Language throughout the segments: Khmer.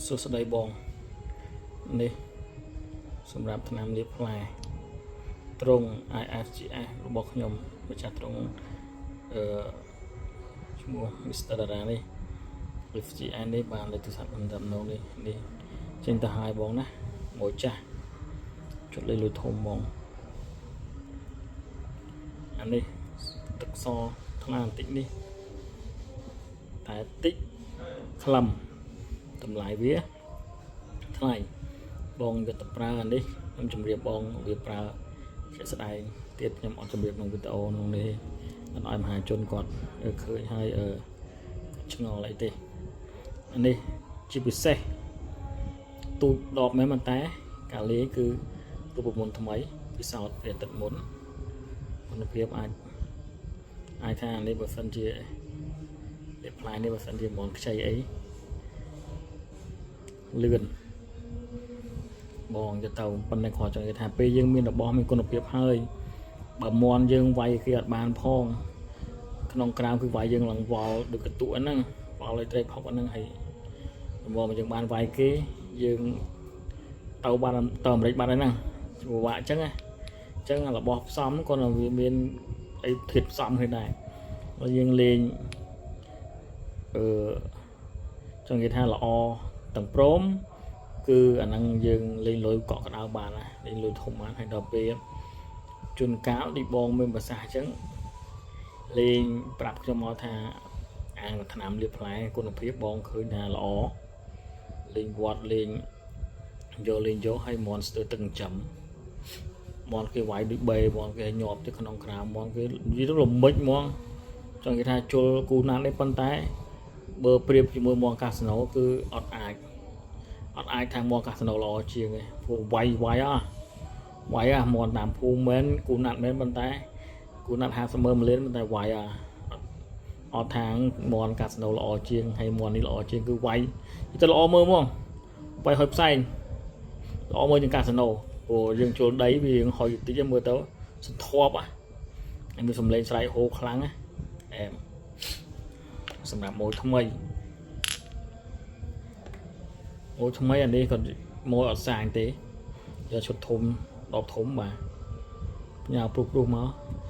សួស្តីបងនេះសម្រាប់ថ្នាំលាបផ្លែត្រង់ IFGS របស់ខ្ញុំម្ចាស់ត្រង់ឈ្មោះ Mr. Dara នេះ IFGS នេះបានលេខទូរស័ព្ទដំណងនេះចេញទៅឲ្យបងណាមកចាស់ចុចលេខលុយធំបងអានេះទឹកសថ្លាបន្តិចនេះតែតិចខ្លឹមតម្លៃវាថ្លៃបងយកទៅប្រើអានេះខ្ញុំជម្រាបបងវាប្រើជាក់ស្ដែងទៀតខ្ញុំអត់ជម្រាបក្នុងវីដេអូនោះនេះអត់ឲ្យមហាជនគាត់ឃើញហើយឆ្ងល់អីទេអានេះជាពិសេសទូចដបមែនតែកាលេគឺរូបមន្តថ្មីពិសោធន៍ពេលទឹកមុនគុណភាពអាចថានេះបើសិនជាលេបផ្លែនេះបើសិនជាមន់ខ្ចីអីលឿនបងទៅប៉ុណ្ណឹងគាត់ចង់និយាយថាពេលយើងមានរបស់មានគុណភាពហើយបើមន់យើងវាយគេអត់បានផងក្នុងក្រៅគឺវាយយើងឡើងវល់ដូចកតុហ្នឹងវល់ឲ្យត្រេកផុកហ្នឹងហើយមកយើងបានវាយគេយើងទៅបានទៅអាមេរិកបានហ្នឹងពិបាកអញ្ចឹងណាអញ្ចឹងរបស់ផ្សំគាត់វាមានអីធាតុផ្សំហ្នឹងដែរហើយយើងលេងចង់និយាយថាល្អទាំងព្រមគឺអាហ្នឹងយើងលេងលុយកក់កដៅបានណាលេងលុយធំបានហើយដល់ពេលជួនកាលទីបងមានប្រសាសន៍អញ្ចឹងលេងប្រាប់ខ្ញុំមកថាអាងថ្នាំលាបផ្លែគុណភាពបងឃើញថាល្អលេងវត្តលេងយកឲ្យមន់ស្ទើរទឹកចំមន់គេវាយដូច3មន់គេញាប់ទៅក្នុងក្រៅមន់គេនិយាយទៅល្មិចហ្មងចង់និយាយថាជុលគូណាត់នេះប៉ុន្តែបើប្រៀបជាមួយមន់កាស៊ីណូគឺអត់អាចថាមន់កាស៊ីណូល្អជាងទេព្រោះវាយមន់តាមភូមិមែនគូណាត់មែនប៉ុន្តែគូណាត់50ម៉ឺន1លានប៉ុន្តែវាយអត់ថាមន់កាស៊ីណូល្អជាងហើយមន់នេះល្អជាងគឺវាយទៅល្អមើលហ្មងវាយហុយផ្សែងល្អមើលជាងកាស៊ីណូព្រោះយើងជុលដីវាយើងហុយតិចមើលទៅសន្ធាប់ហើយមានសំឡេងស្រែកហូរខ្លាំងណាអែមសម្រាប់ម៉ូយថ្មីអានេះគាត់ម៉ូយអត់សាញទេយកឈុតធំដបធំបាទញ៉ាំព្រុសមក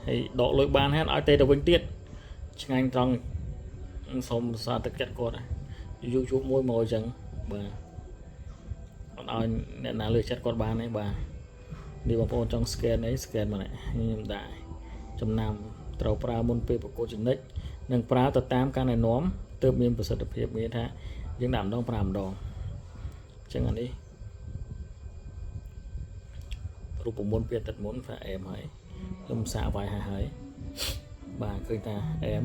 ហើយដកលុយបានហើយឲ្យទេទៅវិញទៀតឆ្ងាញ់ត្រង់សូមសារទឹកចិត្តគាត់យូរមួយមកអញ្ចឹងបាទអត់ឲ្យអ្នកណាលើចិត្តគាត់បានទេបាទនេះបងប្អូនចង់ scan អី scan មកខ្ញុំដែរចំណាំត្រូវប្រើមុនពេលប្រកួតចំណិចនិងប្រើទៅតាមការណែនាំទើបមានប្រសិទ្ធភាពមានថាយើងដាក់ម្ដង5ម្ដងអញ្ចឹងអានេះរូបមន្តពេលទឹកមុនថាអែមហើយខ្ញុំសាកវាយហើយបាទឃើញថាអែម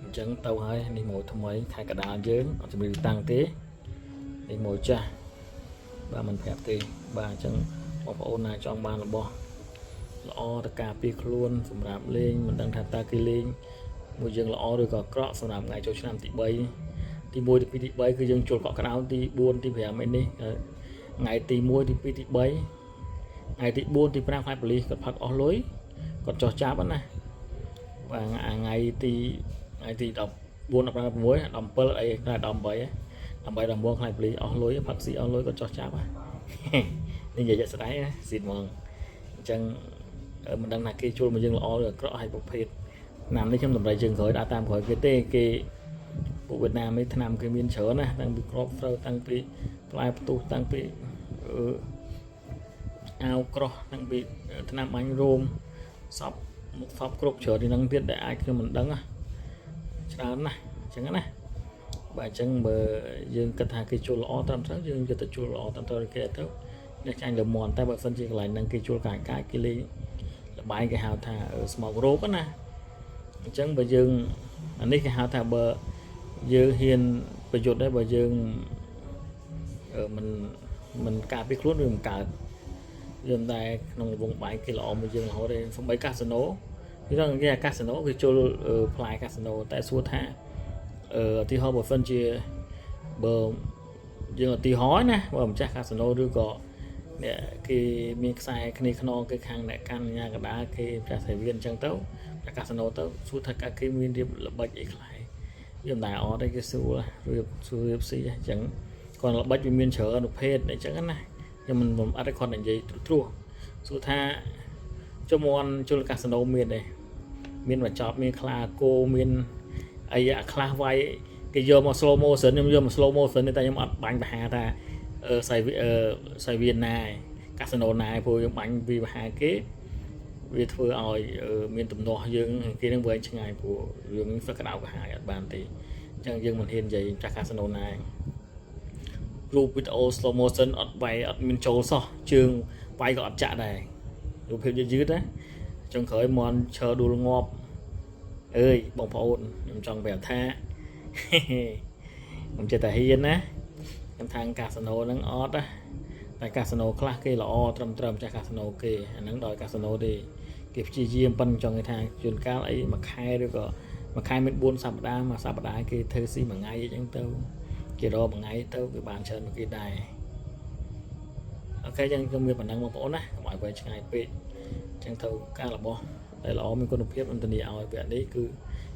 អញ្ចឹងទៅហើយនេះម៉ូយថ្មីខែកដាលយើងអត់ជំរាបតាំងទេនេះម៉ូយចាស់បាទមិនប្រាប់ទេបាទអញ្ចឹងបងប្អូនណាចង់បានរបស់ល្អទៅការពារខ្លួនសម្រាប់លេងមិនដឹងថាតើគេលេងមួយយើងល្អឬក៏អាក្រក់សម្រាប់ថ្ងៃចូលឆ្នាំទី3ទី1ទី2ទី3គឺយើងចូលកក់ក្ដៅទី4ទី5នេះថ្ងៃទី1ទី2ទី3ថ្ងៃទី4ទី5ផ្លែប៉ូលីសគាត់ផឹកអស់លុយគាត់ចោះចាប់ណាបាទថ្ងៃទី14 15 16 17អីថ្ងៃ18 18 19ផ្លែប៉ូលីសអស់លុយផឹកស៊ីអស់លុយគាត់ចោះចាប់នេះនិយាយស្ដាយណាស៊ីហ្មងអញ្ចឹងមិនដឹងថាគេជួលមកយើងល្អឬអាក្រក់ហើយប្រភេទឆ្នាំនេះខ្ញុំតម្រៃជើងក្រោយដាក់តាមក្រោយគេទេគេពួកវៀតណាមនេះឆ្នាំគេមានច្រើនណាតាំងពីក្របស្រូវតាំងពីផ្លែផ្ទុះតាំងពីអាវក្រោះតាំងពីឆ្នាំបាញ់រោមសពមុខសពគ្រប់ច្រើនទីហ្នឹងទៀតដែលអាចខ្ញុំមិនដឹងណាច្រើនណាស់អញ្ចឹងណាបាទអញ្ចឹងបើយើងគិតថាគេជួលល្អត្រឹមត្រូវយើងយកទៅជួលល្អត្រឹមត្រូវគេទៅអ្នកចាញ់លើមន់តែបើសិនជាកន្លែងហ្នឹងគេជួលកាយគេលេងលបាយគេហៅថាស្មោករោគណាអញ្ចឹងបើយើងអានេះគេហៅថាបើយើងហ៊ានប្រយុទ្ធដែរបើយើងមិនការពារខ្លួនវាមិនកើតយើងតែក្នុងវងបាយគេល្អមួយយើងរហូតទេសំបីកាស៊ីណូគេថាគេកាស៊ីណូគេជួលផ្លែកាស៊ីណូតែសួរថាឧទាហរណ៍បើសិនជាបើយើងឧទាហរណ៍ណាបើម្ចាស់កាស៊ីណូឬក៏អ្នកគេមានខ្សែគ្នាខ្នងគេខាងអ្នកកាន់ញ៉ាកដាគេផ្ទះសេវាអញ្ចឹងទៅប្រកាសណូទៅសួរថាគេមានរៀបល្បិចអីខ្លះវាមិនដែរអត់ទេគេសួររៀបស៊ីអញ្ចឹង còn là bách vì miền trở được phê để chắc chắn này nhưng mình ăn còn là gì true số tha cho món cho cả sân đấu miền này miền và chọn miền kla cô miền ấy à kla vai cái giờ mà slow motion nhưng giờ mà slow motion người ta nhưng mà bánh bà ta xài viên này các sân đấu này vừa bánh vì bà kế vì thôi ỏi miền tầm nọ dương kia đang với ngày của dương phải cái nào cả hai bàn thì chẳng dương mình hiện vậy chắc cả sân đấu nàyรูปวิดีโอ slow motion อดไปอดมันโชว์ซะจึงไปก็อดจะได้รูปเพลงยืดๆนะจงเคยมอนเชิญดูงอบเอ้ยบอกพออุ่นผมจองแบบท่าผมจะแต่เฮียนนะทางคาสโนนั่งออดนะแต่คาสโนคลาเกย์หล่อตรมจากคาสโนเกย์นั่งดอยคาสโนดีเก็บจีเยี่ยมปันจองในทางจุนก้าวไอ้มาคายด้วยก็มาคายเม็ดบุญสัปดาห์มาสัปดาห์เกย์เธอซีมาไงยังเต้ากี่รอบไงเต้าcái bàn chân cái đài ok chẳng trong việc bản năng một bộ này mọi người chẳng ai bị chẳng thâu cá là bo để là mình con phiếp anh tần ao về đấy cứ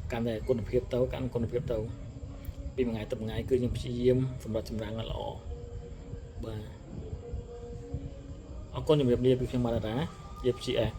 can này con phiếp tàu can con phiếp tàu vì một ngày tập ngày cứ những chi diêm phần vật chấm răng là lọ ba con những việc đi bị phim mà đã dẹp chị à